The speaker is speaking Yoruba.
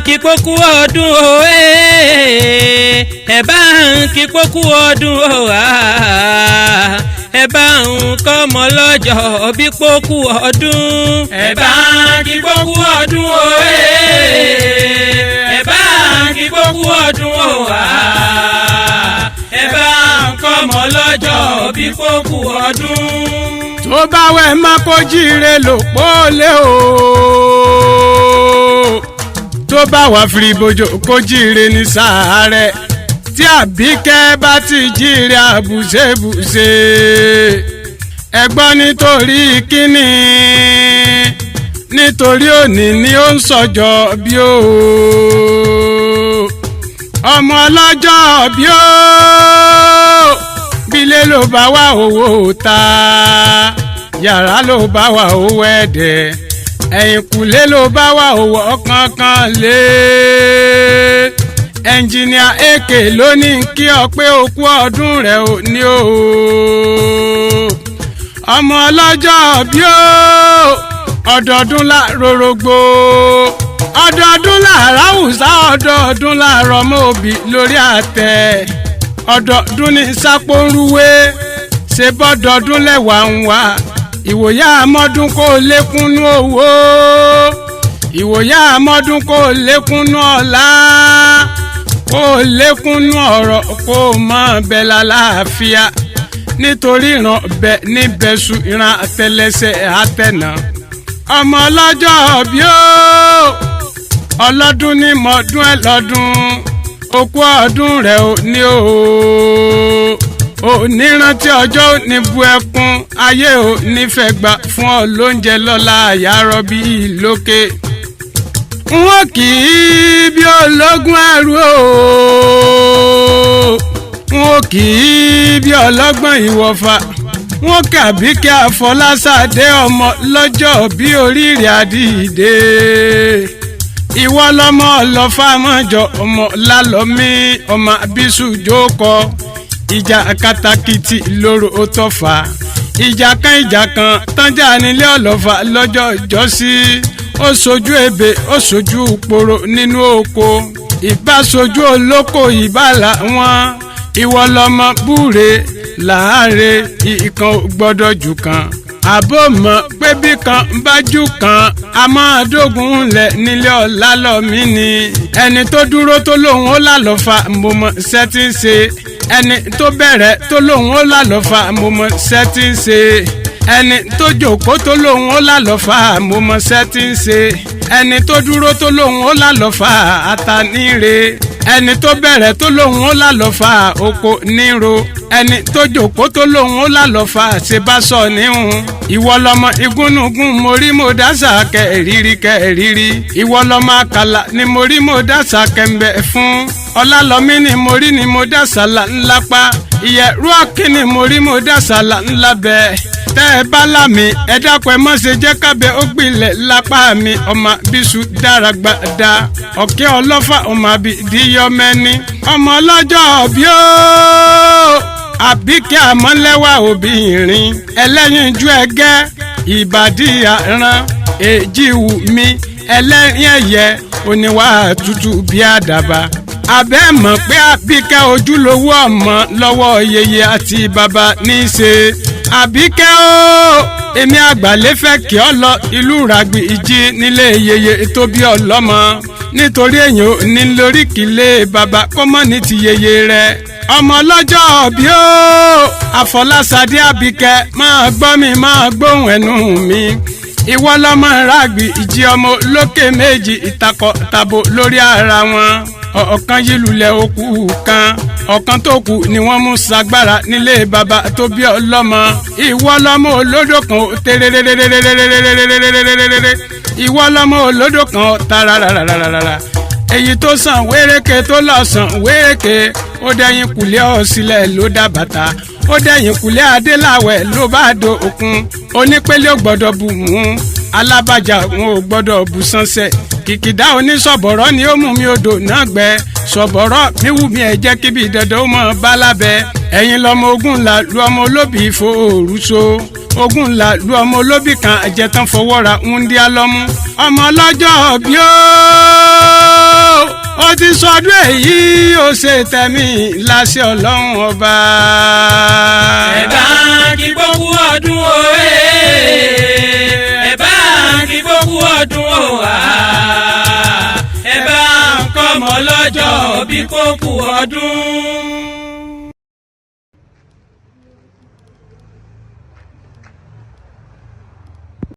kí pókú ọdún o ẹ bá ń kí pókú ọdún o ẹ bá ń kọ́mọ lọ́jọ́ bí pókú ọdún. ẹ bá ń kí pókú ọdún o ẹ bá ń kí pókú ọdún o ẹ bá ń kọ́mọ lọ́jọ́ bí pókú ọdún. tó bá wẹ̀ má kó jíire lò pọ́ọ́lé o tó bá wà fìrìbòjò kó jíire ní sàárẹ̀ tí Àbíkẹ́ bá ti jíire àbùṣebùṣe ẹ̀gbọ́n nítorí kíni nítorí òní ni ó ń sọjọ́ bí ó ọmọ ọlọ́jọ́ bí ó bílé ló bá wà owó ta yàrá ló bá wà owó ẹ̀dẹ̀ ẹ̀yìnkùlé ló bá wà owó kankan lé ẹnjìníà èkè ló ní kí ọ pé ó kú ọdún rẹ̀ ò ní o ọmọ ọlọ́jọ́ bí ó ọdọọdún la rorogbo ọdọọdún la ráwùsá ọdọọdún la rọmọ òbí lórí àtẹ ọdọọdún ní sápóńrúwé ṣe bọ́dọọdún lẹ́wà ń wá ìwòyà àmọ́dún kó lékúnnú owó ìwòyà àmọ́dún kó lékúnnú ọlá kó lékúnnú ọ̀rọ̀ kó mọ́ bẹ́ẹ̀ lálàáfíà nítorí ìran bẹ níbẹ̀sù ìran àtẹlẹsẹ̀ àtẹnà ọmọ ọlọ́jọ́ bí ó ọlọ́dún ní mọ́dún ẹ̀ lọ́dún okú ọdún rẹ̀ ò ní o onírántí ọjọ́ ní bu ẹkún ayé ò nífẹ̀ẹ́ gbà fún ọ lóúnjẹ lọ́la àyàrọ̀ bí lókè wọn kì í bí ológun ẹrú o wọn kì í bí ọlọ́gbọ́n ìwọ̀fà wọn kì Àbíkẹ́ Àfọláṣadé ọmọ lọ́jọ́ bí oríire àdìdé ìwọ lọmọ ọlọ́fàmọ́jọ ọmọ lálọ́mí ọmọ abisu jókòó ìjà katakiti lóró tọ́fà ìjà kan tánjà nílé ọlọ́fà lọ́jọ́ ìjọ́sí ó sojú ebè ó sojú poro nínú oko ìbá sojú olóko ìbá làwọn ìwọ lọmọ búre láàárẹ ìkan gbọ́dọ̀ jù kan àbó mọ̀ pé bí kan bá jù kan a máa dógun lẹ̀ nílé ọ̀la lọ́mí ni ẹni tó dúró tó lóun ó lálọ́fà mo mọ̀ sẹ́tí ń ṣe ẹni tó bẹ̀rẹ̀ tó lóun ó lálọ́fà mo mọ̀ sẹ́tí ń ṣe ẹni tó jókòó tó lóun ó lálọ́fà mo mọ̀ sẹ́tí ń ṣe ẹni tó dúró tó lóun ó lálọ́fà àtàníire ẹni tó bẹ̀rẹ̀ tó lóun ó lálọ́fà oko níro ẹni tó jókòó tó lóun ó lálọ́fà ṣe bá sọ níhun ìwọ lọmọ igúnnugún mo rí mo dásà kẹrìírí ìwọ lọmọ àkàlà ni mo rí mo dásà kẹmbẹ fún ọlálọmí ni mo rí ni mo dásà ńlá pa ìyẹ̀rú ọ̀kín ni mo rí mo dásà ńlá bẹ́ẹ̀ tẹ́ ẹ bá lámì ẹ dákun ẹ mọ́ ṣe jẹ́ kábẹ́ ó gbilẹ̀ lápá mi ọmọ bíṣu dára gbàdá ọ̀kẹ́ ọlọ́fà ọmọ àbídíyọmẹ́ni ọmọ ọlọ́jọ́ bí ó Àbíkẹ́ àmọ́lẹ́wà obìnrin ẹlẹ́yinjú ẹgẹ́ ìbàdí àrán èjì wù mí ẹlẹ́rìn ẹ̀yẹ oníwà tútù bí àdàbà abẹ́ mọ̀ pé Àbíkẹ́ ojúlówó ọmọ lọ́wọ́ yeye àti bàbá ní í ṣe Àbíkẹ́ o èmi àgbàlẹ́ fẹ́ kí ọ lọ ìlú ràgbì ìjì nílé yeye tó bí ọlọ́mọ nítorí èèyàn ní lórí kílé bàbá kọ́mọ́ ní ti yeye rẹ̀ ọmọ lọ́jọ́ bí ó Àfọláṣadé Àbíkẹ́ máa gbọ́ mi máa gbóhùn ẹnu mi ìwọ lọmọ ràgbì ìjì ọmọ lókè méjì ìtakọ̀ tabo lórí ara wọn ọ̀kan yìí lulẹ̀ òkú kan ọ̀kan tó kù ni wọ́n mú sagbára nílé bàbá tó bí ọlọ́mọ ìwọ lọmọ olódò kan tẹ́rẹ́rẹ́rẹ́rẹ́rẹ́rẹ́rẹ́rẹ́rẹ́rẹ́rẹ́rẹ́ ìwọ lọmọ olódò kan tarararararara èyí tó sàn wéréke tó lọ sàn wéréke ó dẹ̀yìn kùlé ọ̀sílẹ̀ ló dá bàtà ó dẹ̀yìn kùlé adéláwẹ̀ ló bá do òkun onípele ò gbọ́dọ̀ bù mú alábàjá wọn ò gbọ́dọ̀ bù sánsẹ̀ kìkìdá onísọ̀bọ̀rọ̀ ni ó mú mi odò náà gbẹ sọ̀bọ̀rọ̀ mi wù mí ẹ̀ jẹ́ kíbi dandan ó mọ̀ bá lábẹ́ ẹ̀yin lọmọ ogun ńlá lu ọmọ olóbì ìfòòrùso ogun ńlá lu ọmọ olóbì kan ẹ̀jẹ̀ tán fọwọ́ra ń dí alọ́mú ọmọ ọlọ́jọ́ bí ó. ti sọdún èyí ó ṣe tẹ̀mí láṣẹ ọlọ́run ọba. ẹ bá kí gbogbo ọdún o ẹ bá kí gbogbo ọdún o ẹ bá ń kọ́ ọmọ lọ́jọ́ bí kò kú ọdún.